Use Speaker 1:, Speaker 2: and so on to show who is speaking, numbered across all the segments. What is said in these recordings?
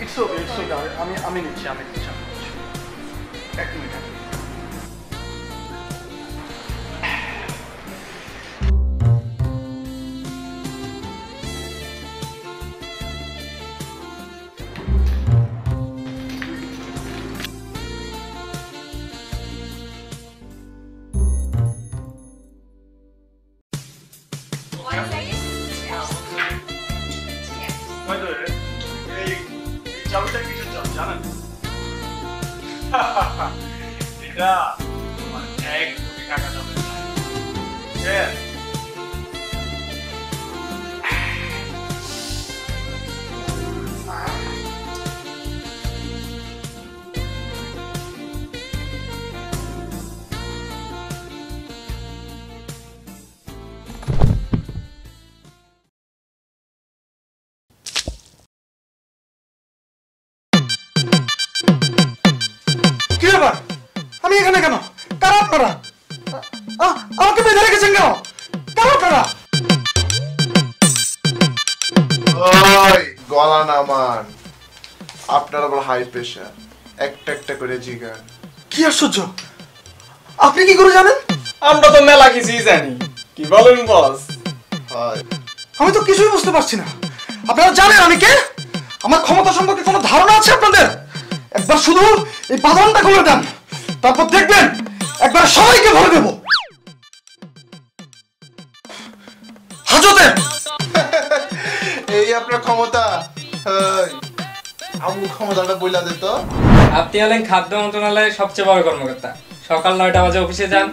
Speaker 1: It's okay আমি নিচ্ছি এক মিনিট চাবিটা কিসের চাবি জানেন? এটা তোমার 1 কোটি টাকা যাবে। আমি এখানে কেন? কারা আপনারা? আমাকে বেঁধে রেখেছেন কেন? কারা আপনারা?
Speaker 2: গলা নামান, আপনার আবার হাই প্রেশার, একটা একটা করে জিগান।
Speaker 1: কি আশ্চর্য, আপনি কি করে জানেন?
Speaker 3: আমরা তো মেলা কিছুই জানি। কি বলেন বস?
Speaker 1: আমি তো কিছুই বুঝতে পারছি না। আপনারা জানেন আমি কে? আমার ক্ষমতা সম্পর্কে কোনো ধারণা আছে আপনাদের? একবার শুধু এই বাঁধনটা খুলে দেন, তারপর দেখবেন একবার সবাইকে ভরে দেব। হাজতে
Speaker 2: এই আপনার ক্ষমতা? আমুল ক্ষমতাটা বইলা দে তো।
Speaker 4: আপনি হলেন খাদ্য মন্ত্রণালয়ের সবচেয়ে বড় কর্মকর্তা। সকাল 9টা বাজে অফিসে যান,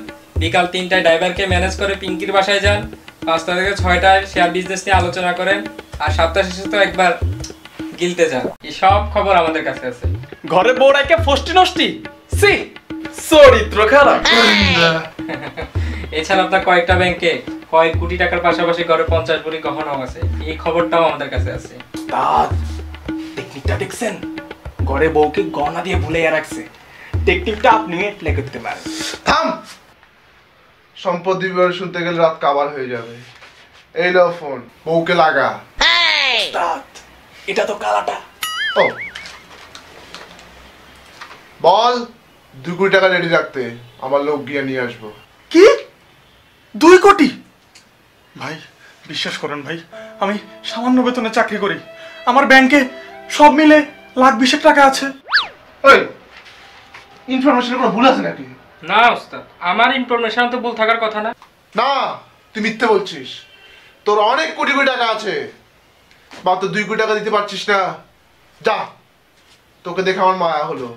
Speaker 4: বিকাল 3টায় ড্রাইভারকে ম্যানেজ করে পিঙ্কির বাসায় যান, 5টা থেকে 6টায় শেয়ার বিজনেস নিয়ে আলোচনা করেন, আর সপ্তাহ শেষে তো একবার গিলতে যান। এই সব খবর আমাদের কাছে আছে।
Speaker 3: ঘরে বউ রেখে ফষ্টি নষ্টি, সি চরিত্র খারাপ।
Speaker 4: এছাড়া আপনার কয়েকটা ব্যাংকে কয়েক কোটি টাকার পাশাপাশি ঘরে 50 ভরি গহনাও আছে। এই খবরটাও আমাদের কাছে আছে।
Speaker 3: তার টেকনিকটা দেখছেন? ঘরে বউকে গহনা দিয়ে ভুলাইয়া রাখছে। টেকনিকটা আপনি অ্যাপ্লাই করতে পারেন।
Speaker 2: থাম, সম্পত্তি বিবরণ শুনতে গেলে রাত কাবার হয়ে যাবে। এই লো ফোন, বউকে লাগা।
Speaker 3: এটা তো কালাটা।
Speaker 2: ও বল, 2 কোটি টাকা রেডি রাখতে, আমার লোক গিয়ে নিয়ে আসবো।
Speaker 1: কি 2 কোটি? ভাই বিশ্বাস করেন ভাই, আমি সামান্য বেতনে চাকরি করি, আমার ব্যাংকে সব মিলে 1,20,000 টাকা আছে।
Speaker 2: ওই ইনফরমেশনের কোনো ভুল আছে নাকি?
Speaker 4: না ওস্তাদ, আমার ইনফরমেশন তো ভুল থাকার কথা না।
Speaker 2: না, তুই মিথ্যে বলছিস। তোর অনেক কোটি কোটি টাকা আছে, মাত্র 2 কোটি টাকা দিতে পারছিস না। যা, তোকে দেখে আমার মায়া হলো।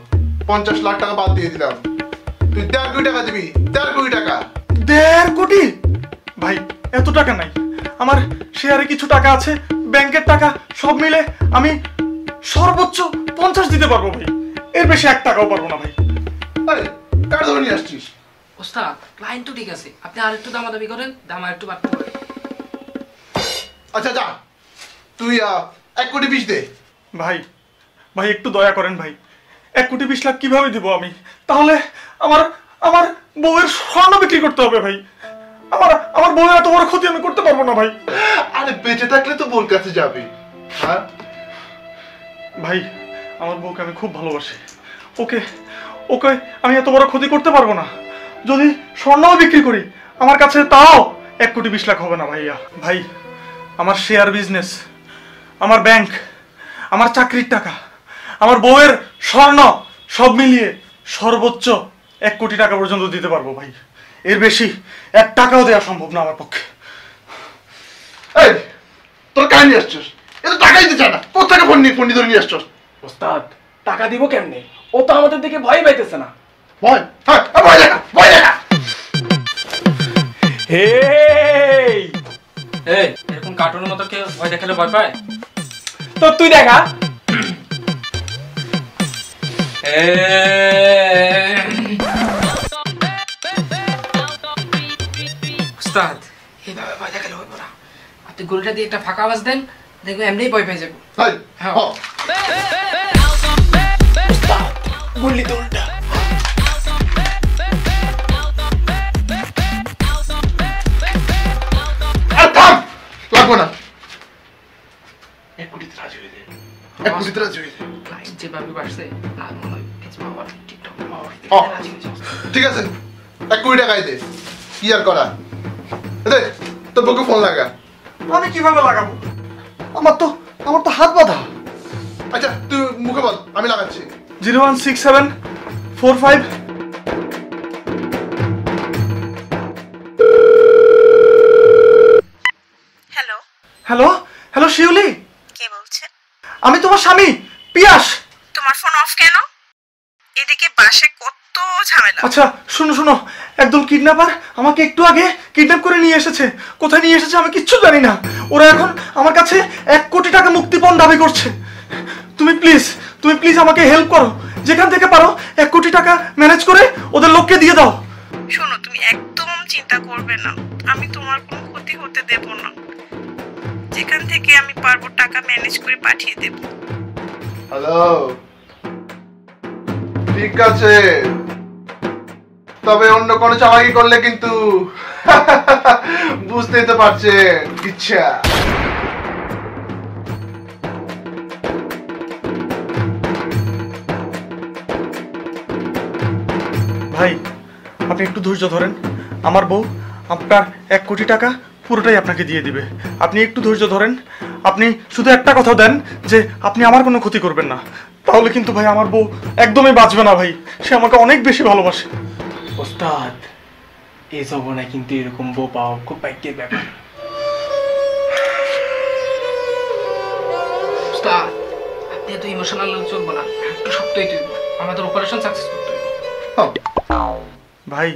Speaker 2: 50 লাখ টাকা বাদ দিয়ে দিলাম, তুই 1.5 কোটি টাকা দিবি। 1.5 কোটি টাকা।
Speaker 1: 1.5 কোটি? ভাই এত টাকা নাই, আমার শেয়ারে কিছু টাকা আছে, ব্যাংকের টাকা সব মিলে আমি সর্বোচ্চ 50 দিতে পারবো ভাই, এর বেশি 1 টাকাও পারবো না ভাই।
Speaker 2: আরে কার ধরে নিয়ে আসছিস?
Speaker 4: ওস্তাদ ক্লায়েন্ট তো ঠিক আছে, আপনি আরেকটু দামাদামি করেন, দাম আরেকটু বাড়তে পারে।
Speaker 2: আচ্ছা যা, তুই 1 কোটি 20 দে।
Speaker 1: ভাই ভাই একটু দয়া করেন ভাই, 1 কোটি 20 লাখ কিভাবে দিব আমি? তাহলে আমার বউয়ের স্বর্ণ বিক্রি করতে হবে ভাই। আমার বউয়ের এত বড় ক্ষতি আমি করতে পারবো না ভাই।
Speaker 2: আরে বেঁচে থাকলে তো বোর কাছে যাবি। হ্যাঁ
Speaker 1: ভাই, আমার বউকে আমি খুব ভালোবাসি, ওকে ওকে আমি এত বড় ক্ষতি করতে পারবো না। যদি স্বর্ণও বিক্রি করি আমার কাছে তাও 1 কোটি 20 লাখ হবে না ভাইয়া। ভাই আমার শেয়ার বিজনেস, আমার ব্যাংক, আমার চাকরির টাকা, আমার বউয়ের স্বর্ণ সব মিলিয়ে সর্বোচ্চ 1 কোটি টাকা পর্যন্ত দিতে পারবো ভাই, এর বেশি 1 টাকাও দেওয়া সম্ভব না আমার পক্ষে।
Speaker 2: এই তোর কাজ নিয়ে আসছিস, এত টাকাই দিতে চায় না, কোথা ফোন ধরে নিয়ে আসছিস?
Speaker 3: ওস্তাদ টাকা দিব কেমনে? ও তো আমাদের দিকে ভয় পাইতেছে না।
Speaker 2: ভয়? হ্যাঁ ভয় দেখা, ভয় দেখা।
Speaker 3: হেই
Speaker 4: এই এরকম কার্টুনের মতো কেউ ভয় দেখালে ভয় পায়?
Speaker 3: তো তুই দেখা।
Speaker 4: ওস্তাদ এইভাবে ভয় দেখালে হইব না, আপনি গুলিটা দিয়ে একটা ফাঁকা আওয়াজ দেন, দেখবেন এমনিই ভয় পেয়ে যাবো।
Speaker 2: হ্যাঁ
Speaker 3: গুলি তো উল্টা।
Speaker 2: আর থাম, লাগবো না। 1 কোটিতে রাজি হয়ে যায় 1 কোটিতে রাজি হয়ে যায়
Speaker 4: লাইফ যেভাবে বাড়ছে আর মনে হয় কিছু আবার টিকটক রাজি হয়ে যাচ্ছে।
Speaker 2: ঠিক আছে 1 কোটি টাকাই দে কি আর করা দে তোর বউকে ফোন লাগা
Speaker 1: আমি কিভাবে লাগাবো? আমার তো হাত বাঁধা।
Speaker 2: আচ্ছা তুই মুখে বল আমি লাগাচ্ছি
Speaker 1: 016745
Speaker 5: হ্যালো,
Speaker 1: হ্যালো হ্যালো শিউলি,
Speaker 5: কে বলছেন?
Speaker 1: আমি তোমার স্বামী পিয়াস।
Speaker 5: তোমার ফোন অফ কেন? এদিকে বাসে কত ঝামেলা।
Speaker 1: আচ্ছা শোনো, একদল কিডন্যাপার আমাকে একটু আগে কিডন্যাপ করে নিয়ে এসেছে। কোথায় নিয়ে এসেছে আমি কিচ্ছু জানি না। ওরা এখন আমার কাছে 1 কোটি টাকা মুক্তিপণ দাবি করছে। তুমি প্লিজ আমাকে হেল্প করো, যেখান থেকে পারো 1 কোটি টাকা ম্যানেজ করে ওদের লোককে দিয়ে দাও।
Speaker 5: শোনো, তুমি একদম চিন্তা করবে না, আমি তোমার কোনো ক্ষতি হতে দেব না। যেখান থেকে আমি পারবো টাকা ম্যানেজ করে পাঠিয়ে দেব।
Speaker 2: হ্যালো ঠিক আছে, তবে অন্য কোনো চালাকি করলে কিন্তু বুঝতেই তো পারছেন ইচ্ছা।
Speaker 1: ভাই আপনি একটু ধৈর্য ধরেন, আমার বউ আপনার 1 কোটি টাকা পুরোটাই আপনাকে দিয়ে দিবে। আপনি একটু ধৈর্য ধরেন, আপনি শুধু একটা কথা দেন যে আপনি আমার কোনো ক্ষতি করবেন না, তাহলে কিন্তু ভাই আমার বউ একদমই বাঁচবে না ভাই, সে আমাকে অনেক বেশি ভালোবাসে।
Speaker 3: ওস্তাদ এই জমানায় কিন্তু এরকম বউ পাওয়া খুব ভাগ্যের ব্যাপার।
Speaker 4: উস্তাদ, আপনি এত ইমোশনাল চলবো না, একটু শক্তই তুলব, আমাদের অপারেশন সাকসেস করতে হবে।
Speaker 1: ভাই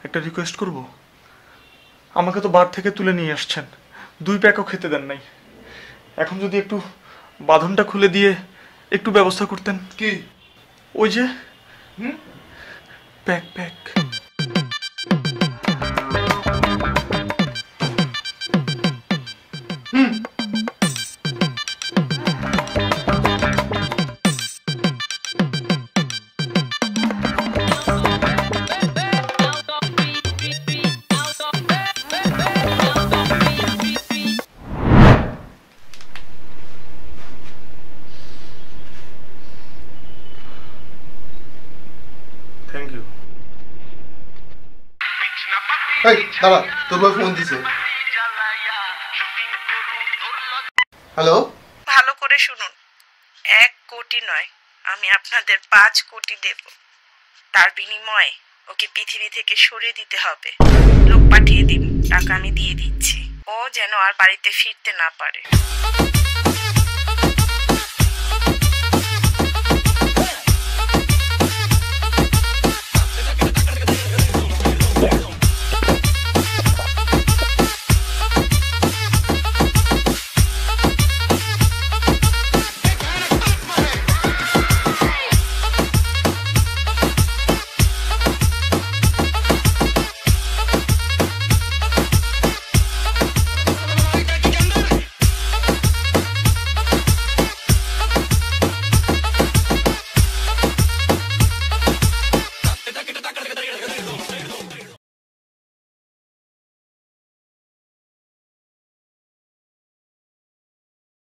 Speaker 1: একটা রিকোয়েস্ট করব, আমাকে তো বার থেকে তুলে নিয়ে আসছেন, 2 প্যাকও খেতে দেন নাই। এখন যদি একটু বাঁধনটা খুলে দিয়ে একটু ব্যবস্থা করতেন।
Speaker 2: কি?
Speaker 1: ওই যে প্যাক থ্যাংক ইউ।
Speaker 2: এই দাঁড়া, তোর বউ ফোন দিছে। হ্যালো
Speaker 5: ভালো করে শুনুন, 1 কোটি নয়, আমি আপনাদের 5 কোটি দেব। তার বিনিময়ে ওকে পৃথিবী থেকে সরিয়ে দিতে হবে। লোক পাঠিয়ে দিন, টাকা আমি দিয়ে দিচ্ছি। ও যেন আর বাড়িতে ফিরতে না পারে।